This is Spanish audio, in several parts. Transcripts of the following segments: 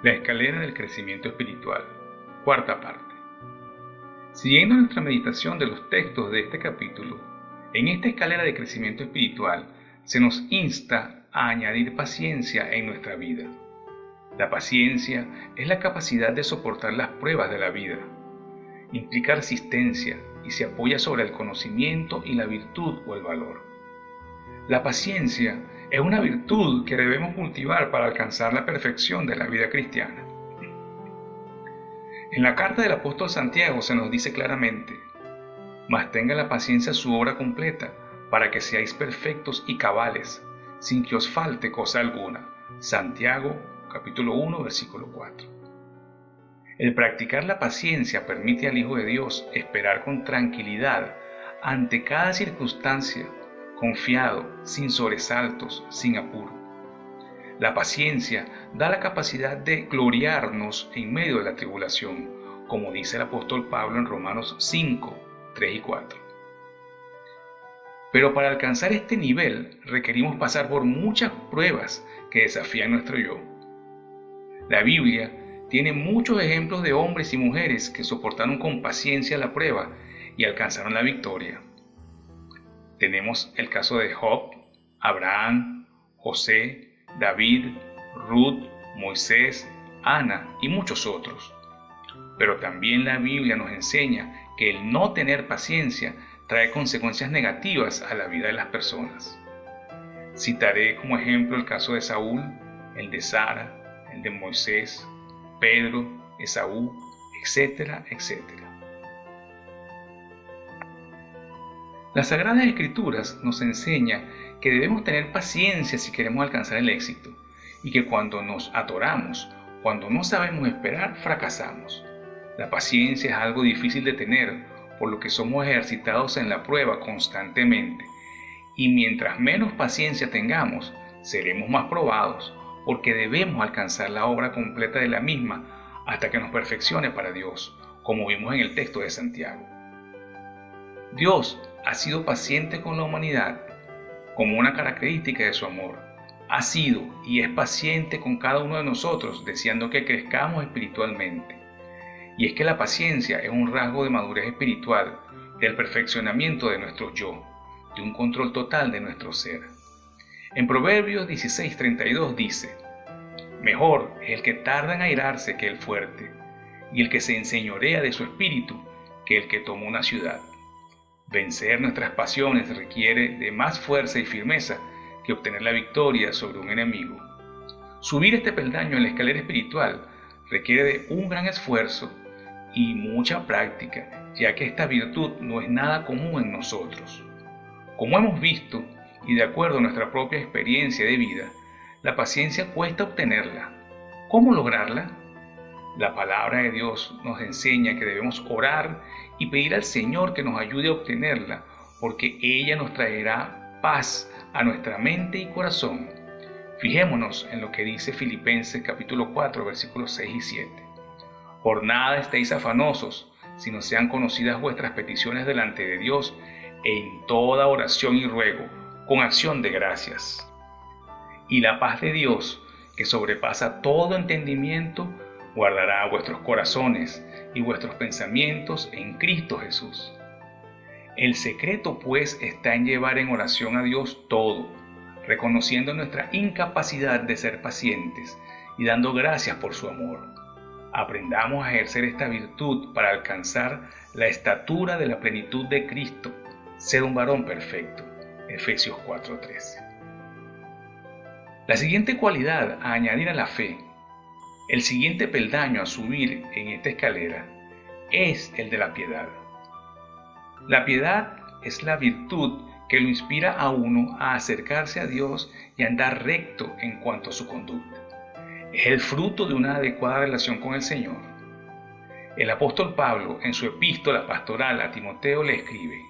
La escalera del crecimiento espiritual. Cuarta parte. Siguiendo nuestra meditación de los textos de este capítulo, en esta escalera de crecimiento espiritual se nos insta a añadir paciencia en nuestra vida. La paciencia es la capacidad de soportar las pruebas de la vida. Implica resistencia y se apoya sobre el conocimiento y la virtud o el valor. La paciencia es una virtud que debemos cultivar para alcanzar la perfección de la vida cristiana. En la carta del apóstol Santiago se nos dice claramente: mas tenga la paciencia su obra completa, para que seáis perfectos y cabales, sin que os falte cosa alguna. Santiago, capítulo 1, versículo 4. El practicar la paciencia permite al Hijo de Dios esperar con tranquilidad ante cada circunstancia, confiado, sin sobresaltos, sin apuro. La paciencia da la capacidad de gloriarnos en medio de la tribulación, como dice el apóstol Pablo en Romanos 5, 3 y 4. Pero para alcanzar este nivel requerimos pasar por muchas pruebas que desafían nuestro yo. La Biblia tiene muchos ejemplos de hombres y mujeres que soportaron con paciencia la prueba y alcanzaron la victoria. Tenemos el caso de Job, Abraham, José, David, Ruth, Moisés, Ana y muchos otros. Pero también la Biblia nos enseña que el no tener paciencia trae consecuencias negativas a la vida de las personas. Citaré como ejemplo el caso de Saúl, el de Sara, el de Moisés, Pedro, Esaú, etcétera, etcétera. Las Sagradas Escrituras nos enseñan que debemos tener paciencia si queremos alcanzar el éxito, y que cuando nos atoramos, cuando no sabemos esperar, fracasamos. La paciencia es algo difícil de tener, por lo que somos ejercitados en la prueba constantemente, y mientras menos paciencia tengamos, seremos más probados, porque debemos alcanzar la obra completa de la misma hasta que nos perfeccione para Dios, como vimos en el texto de Santiago. Dios ha sido paciente con la humanidad como una característica de su amor. Ha sido y es paciente con cada uno de nosotros, deseando que crezcamos espiritualmente. Y es que la paciencia es un rasgo de madurez espiritual, del perfeccionamiento de nuestro yo, de un control total de nuestro ser. En Proverbios 16:32 dice: mejor es el que tarda en airarse que el fuerte, y el que se enseñorea de su espíritu que el que toma una ciudad. Vencer nuestras pasiones requiere de más fuerza y firmeza que obtener la victoria sobre un enemigo. Subir este peldaño en la escalera espiritual requiere de un gran esfuerzo y mucha práctica, ya que esta virtud no es nada común en nosotros. Como hemos visto, y de acuerdo a nuestra propia experiencia de vida, la paciencia cuesta obtenerla. ¿Cómo lograrla? La palabra de Dios nos enseña que debemos orar y pedir al Señor que nos ayude a obtenerla, porque ella nos traerá paz a nuestra mente y corazón. Fijémonos en lo que dice Filipenses capítulo 4, versículos 6 y 7. Por nada estéis afanosos, sino sean conocidas vuestras peticiones delante de Dios en toda oración y ruego, con acción de gracias. Y la paz de Dios, que sobrepasa todo entendimiento, guardará vuestros corazones y vuestros pensamientos en Cristo Jesús. El secreto, pues, está en llevar en oración a Dios todo, reconociendo nuestra incapacidad de ser pacientes y dando gracias por su amor. Aprendamos a ejercer esta virtud para alcanzar la estatura de la plenitud de Cristo, ser un varón perfecto. Efesios 4:13. La siguiente cualidad a añadir a la fe, el siguiente peldaño a subir en esta escalera, es el de la piedad. La piedad es la virtud que lo inspira a uno a acercarse a Dios y a andar recto en cuanto a su conducta. Es el fruto de una adecuada relación con el Señor. El apóstol Pablo, en su epístola pastoral a Timoteo, le escribe: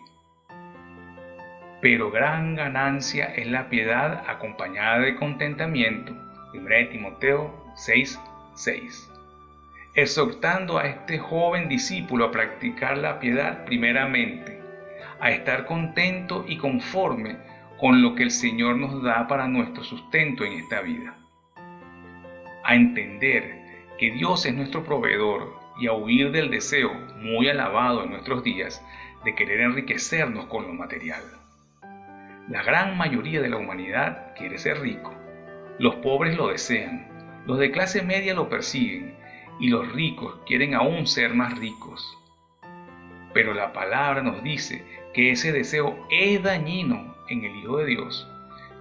pero gran ganancia es la piedad acompañada de contentamiento. 1 Timoteo 6:6. Exhortando a este joven discípulo a practicar la piedad primeramente, a estar contento y conforme con lo que el Señor nos da para nuestro sustento en esta vida. A entender que Dios es nuestro proveedor y a huir del deseo, muy alabado en nuestros días, de querer enriquecernos con lo material. La gran mayoría de la humanidad quiere ser rico. Los pobres lo desean, los de clase media lo persiguen y los ricos quieren aún ser más ricos. Pero la palabra nos dice que ese deseo es dañino en el Hijo de Dios,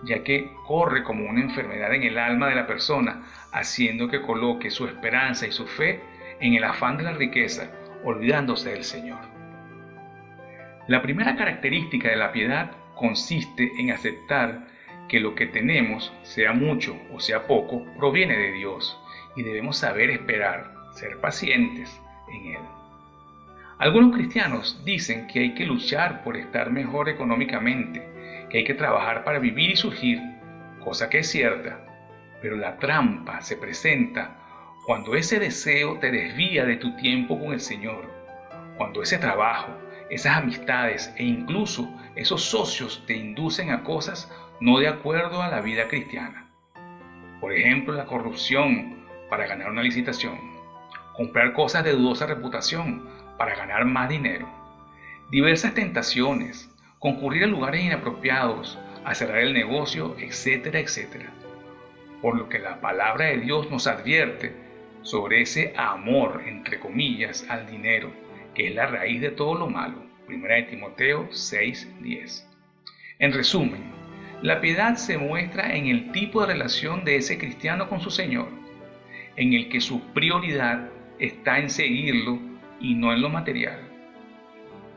ya que corre como una enfermedad en el alma de la persona, haciendo que coloque su esperanza y su fe en el afán de la riqueza, olvidándose del Señor. La primera característica de la piedad consiste en aceptar que lo que tenemos, sea mucho o sea poco, proviene de Dios y debemos saber esperar, ser pacientes en Él. Algunos cristianos dicen que hay que luchar por estar mejor económicamente, que hay que trabajar para vivir y surgir, cosa que es cierta, pero la trampa se presenta cuando ese deseo te desvía de tu tiempo con el Señor, cuando ese trabajo, esas amistades e incluso esos socios te inducen a cosas no de acuerdo a la vida cristiana. Por ejemplo, la corrupción para ganar una licitación, comprar cosas de dudosa reputación para ganar más dinero, diversas tentaciones, concurrir a lugares inapropiados, a cerrar el negocio, etcétera, etcétera. Por lo que la palabra de Dios nos advierte sobre ese amor, entre comillas, al dinero, que es la raíz de todo lo malo. 1 Timoteo 6:10. En resumen, la piedad se muestra en el tipo de relación de ese cristiano con su Señor, en el que su prioridad está en seguirlo y no en lo material.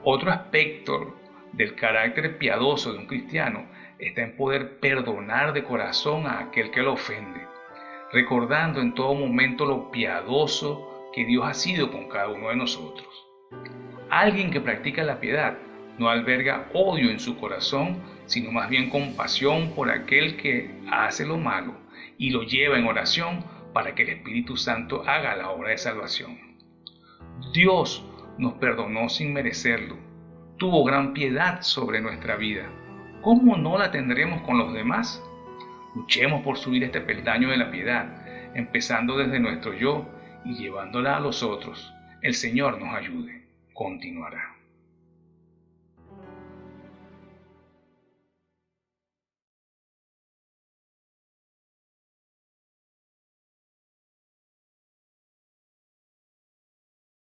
Otro aspecto del carácter piadoso de un cristiano está en poder perdonar de corazón a aquel que lo ofende, recordando en todo momento lo piadoso que Dios ha sido con cada uno de nosotros. Alguien que practica la piedad no alberga odio en su corazón, sino más bien compasión por aquel que hace lo malo y lo lleva en oración para que el Espíritu Santo haga la obra de salvación. Dios nos perdonó sin merecerlo, tuvo gran piedad sobre nuestra vida. ¿Cómo no la tendremos con los demás? Luchemos por subir este peldaño de la piedad, empezando desde nuestro yo y llevándola a los otros. El Señor nos ayude. Continuará.